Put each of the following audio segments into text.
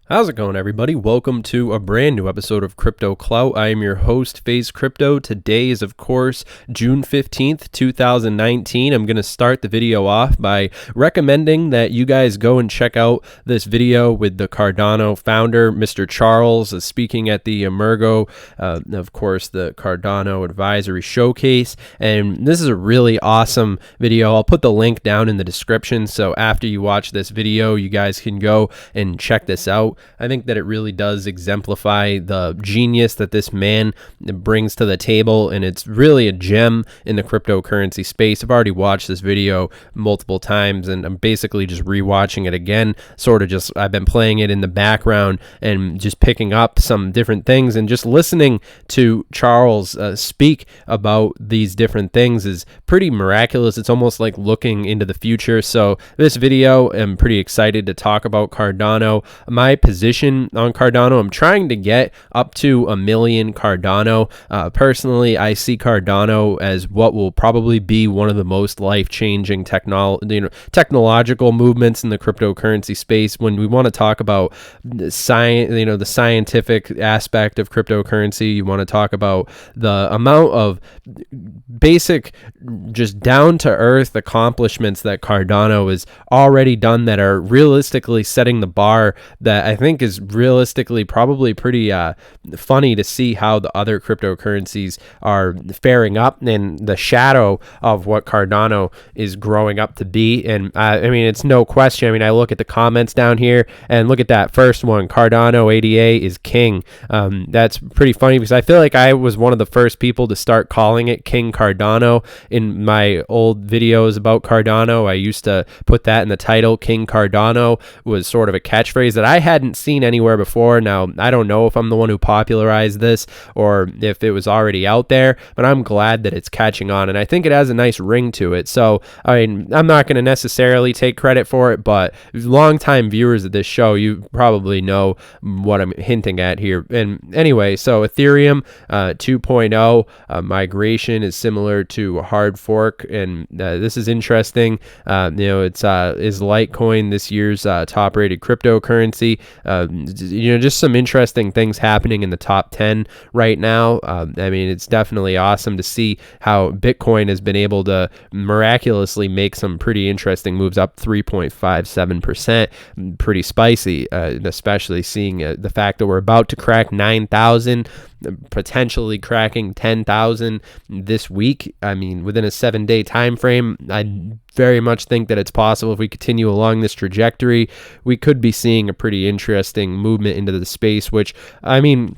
How's it going, everybody? Welcome to a brand new episode of Crypto Clout. I am your host, Faze Crypto. Today is, of course, June 15th, 2019. I'm going to start the video off by recommending that you guys go and check out this video with the Cardano founder, Mr. Charles, speaking at the EMURGO, of course, the Cardano Advisory Showcase. And this is a really awesome video. I'll put the link down in the description, so after you watch this video, you guys can go and check this out. I think that it really does exemplify the genius that this man brings to the table, and it's really a gem in the cryptocurrency space. I've already watched this video multiple times, and I'm basically just rewatching it again. I've been playing it in the background and just picking up some different things, and just listening to Charles speak about these different things is pretty miraculous. It's almost like looking into the future. So this video, I'm pretty excited to talk about Cardano. My position on Cardano, I'm trying to get up to 1 million Cardano. Personally, I see Cardano as what will probably be one of the most life-changing technological movements in the cryptocurrency space. When we want to talk about the scientific aspect of cryptocurrency, you want to talk about the amount of basic, just down-to-earth accomplishments that Cardano has already done that are realistically setting the bar that I think is realistically probably pretty funny to see how the other cryptocurrencies are faring up in the shadow of what Cardano is growing up to be. And I mean, it's no question. I mean, I look at the comments down here and look at that first one, Cardano ADA is king. That's pretty funny because I feel like I was one of the first people to start calling it King Cardano in my old videos about Cardano. I used to put that in the title. King Cardano was sort of a catchphrase that I hadn't seen anywhere before. Now, I don't know if I'm the one who popularized this or if it was already out there, but I'm glad that it's catching on, and I think it has a nice ring to it. So, I mean, I'm not going to necessarily take credit for it, but longtime viewers of this show, you probably know what I'm hinting at here. And anyway, so Ethereum 2.0 migration is similar to a hard fork, and this is interesting. It's is Litecoin this year's top-rated cryptocurrency. Just some interesting things happening in the top 10 right now. I mean, it's definitely awesome to see how Bitcoin has been able to miraculously make some pretty interesting moves, up 3.57%. Pretty spicy, especially seeing the fact that we're about to crack 9,000, potentially cracking 10,000 this week. I mean, within a 7-day time frame, I very much think that it's possible if we continue along this trajectory, we could be seeing a pretty interesting movement into the space, which, I mean,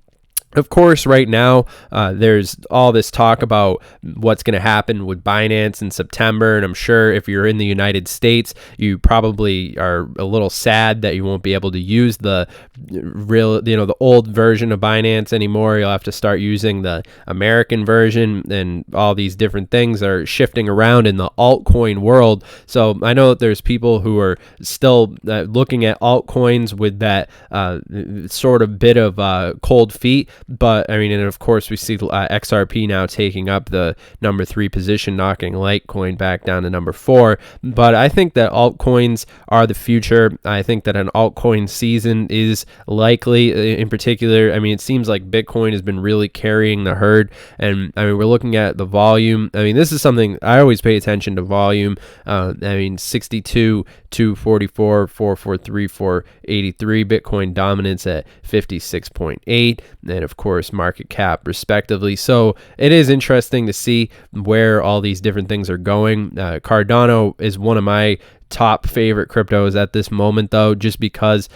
of course, right now, there's all this talk about what's going to happen with Binance in September, and I'm sure if you're in the United States, you probably are a little sad that you won't be able to use the the old version of Binance anymore. You'll have to start using the American version, and all these different things are shifting around in the altcoin world. So I know that there's people who are still looking at altcoins with that sort of bit of cold feet. But I mean, and of course, we see XRP now taking up the number 3 position, knocking Litecoin back down to number 4. But I think that altcoins are the future. I think that an altcoin season is likely. In particular, I mean, it seems like Bitcoin has been really carrying the herd. And I mean, we're looking at the volume. I mean, this is something I always pay attention to, volume. I mean, 62, 244, 443, 483. Bitcoin dominance at 56.8. And of course, market cap respectively. So it is interesting to see where all these different things are going. Cardano is one of my top favorite cryptos at this moment, though, just because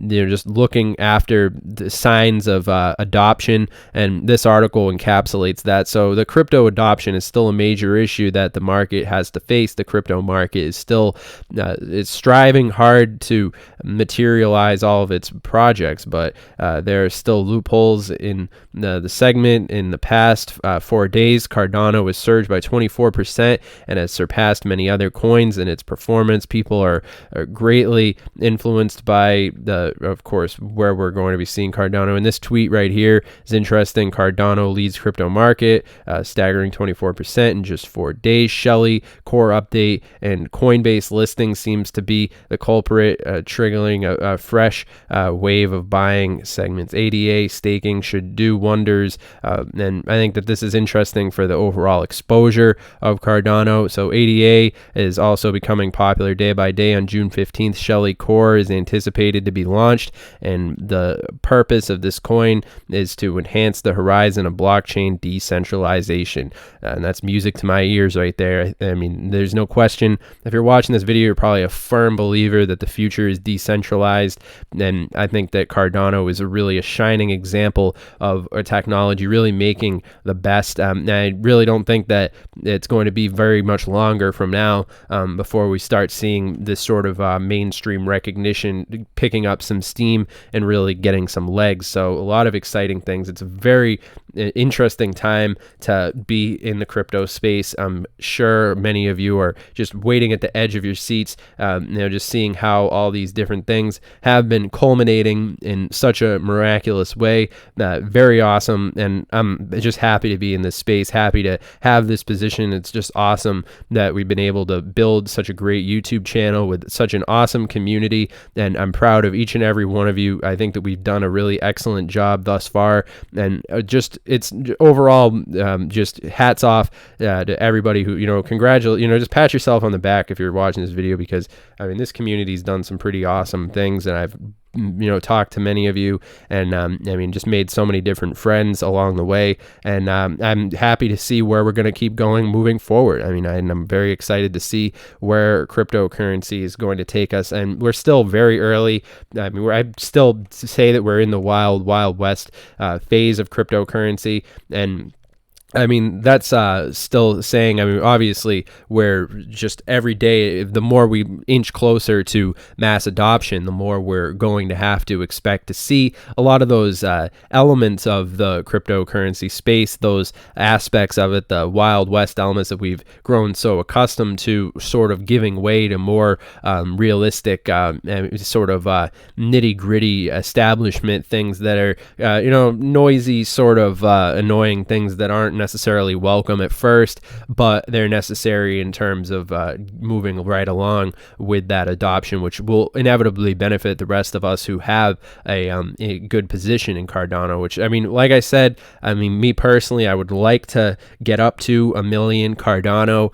just looking after the signs of adoption, and this article encapsulates that. So the crypto adoption is still a major issue that the market has to face. The crypto market is still it's striving hard to materialize all of its projects, but there are still loopholes in the segment. In the past 4 days, Cardano has surged by 24% and has surpassed many other coins in its performance performance. People are greatly influenced by of course, where we're going to be seeing Cardano. And this tweet right here is interesting. Cardano leads crypto market, staggering 24% in just 4 days. Shelly core update and Coinbase listing seems to be the culprit, triggering a fresh wave of buying segments. ADA staking should do wonders, and I think that this is interesting for the overall exposure of Cardano. So ADA is also becoming popular day by day. On June 15th, Shelly Core is anticipated to be launched, and the purpose of this coin is to enhance the horizon of blockchain decentralization, and that's music to my ears right there. I mean, there's no question. If you're watching this video, you're probably a firm believer that the future is decentralized, and I think that Cardano is really a shining example of a technology really making the best. And I really don't think that it's going to be very much longer from now before we start seeing this sort of mainstream recognition picking up some steam and really getting some legs. So a lot of exciting things. It's a very interesting time to be in the crypto space. I'm sure many of you are just waiting at the edge of your seats, just seeing how all these different things have been culminating in such a miraculous way. Very awesome, and I'm just happy to be in this space, happy to have this position. It's just awesome that we've been able to build such a great YouTube channel with such an awesome community, and I'm proud of each and every one of you. I think that we've done a really excellent job thus far, and it's overall just hats off to everybody who, congratulate, just pat yourself on the back if you're watching this video, because I mean, this community's done some pretty awesome things, and I've talked to many of you, and I mean, just made so many different friends along the way, and I'm happy to see where we're going to keep going moving forward. I mean, I'm very excited to see where cryptocurrency is going to take us, and we're still very early. I mean, I still say that we're in the wild west phase of cryptocurrency, and I mean, that's still saying, I mean, obviously, we're just every day, the more we inch closer to mass adoption, the more we're going to have to expect to see a lot of those elements of the cryptocurrency space, those aspects of it, the Wild West elements that we've grown so accustomed to, sort of giving way to more realistic, sort of nitty-gritty establishment things that are, noisy, sort of annoying things that aren't necessarily welcome at first, but they're necessary in terms of moving right along with that adoption, which will inevitably benefit the rest of us who have a good position in Cardano. Which, I mean, like I said, I mean, me personally, I would like to get up to 1 million Cardano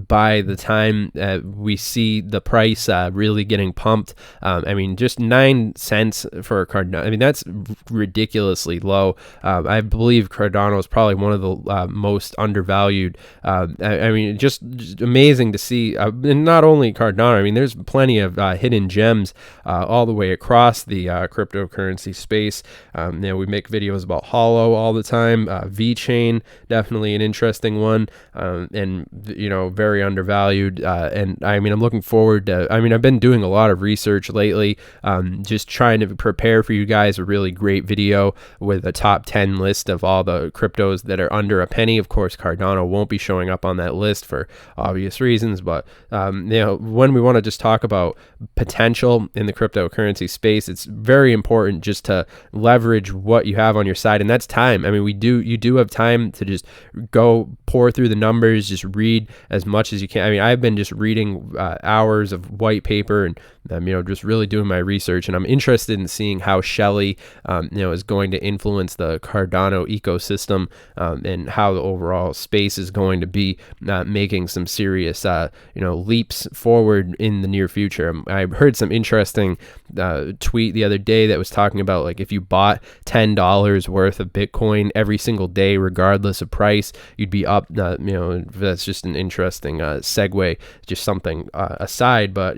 by the time we see the price really getting pumped. I mean, just 9 cents for Cardano, I mean, that's ridiculously low. I believe Cardano is probably one of the most undervalued. I mean, just amazing to see. And not only Cardano, I mean, there's plenty of hidden gems all the way across the cryptocurrency space. We make videos about Holo all the time. VeChain, definitely an interesting one, and very undervalued. And I mean, I'm looking forward to. I mean, I've been doing a lot of research lately, just trying to prepare for you guys a really great video with a top 10 list of all the cryptos that are under a penny. Of course, Cardano won't be showing up on that list for obvious reasons, but when we want to just talk about potential in the cryptocurrency space, it's very important just to leverage what you have on your side, and that's time. I mean, you do have time to just go pour through the numbers, just read as much as you can. I mean, I've been just reading hours of white paper, and just really doing my research, and I'm interested in seeing how Shelly is going to influence the Cardano ecosystem, and how the overall space is going to be making some serious leaps forward in the near future. I heard some interesting tweet the other day that was talking about, like, if you bought $10 worth of Bitcoin every single day, regardless of price, you'd be up. That's just an interesting segue, just something aside, but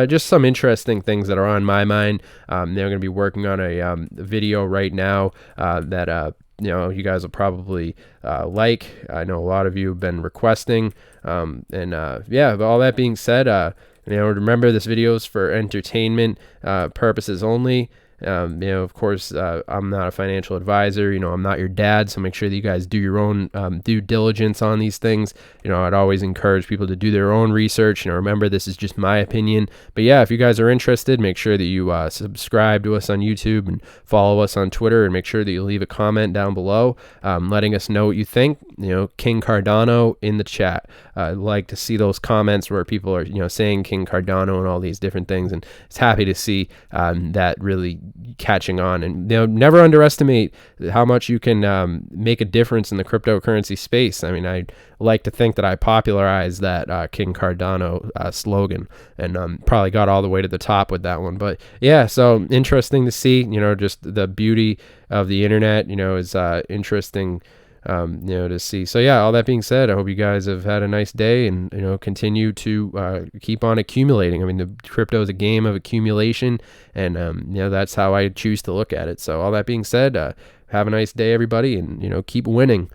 just some interesting things that are on my mind. They're going to be working on a video right now that you guys will probably like. I know a lot of you have been requesting, but all that being said, remember, this video is for entertainment purposes only. Of course, I'm not a financial advisor. I'm not your dad, so make sure that you guys do your own due diligence on these things. I'd always encourage people to do their own research. Remember, this is just my opinion. But yeah, if you guys are interested, make sure that you subscribe to us on YouTube and follow us on Twitter, and make sure that you leave a comment down below, letting us know what you think. King Cardano in the chat. I'd like to see those comments where people are, saying King Cardano and all these different things, and it's happy to see that really catching on. And never underestimate how much you can make a difference in the cryptocurrency space. I mean, I like to think that I popularized that King Cardano slogan, and probably got all the way to the top with that one. But yeah, so interesting to see. Just the beauty of the internet. Is interesting. To see. So yeah, all that being said, I hope you guys have had a nice day, and continue to keep on accumulating. I mean, the crypto is a game of accumulation, and that's how I choose to look at it. So all that being said, have a nice day, everybody, and keep winning.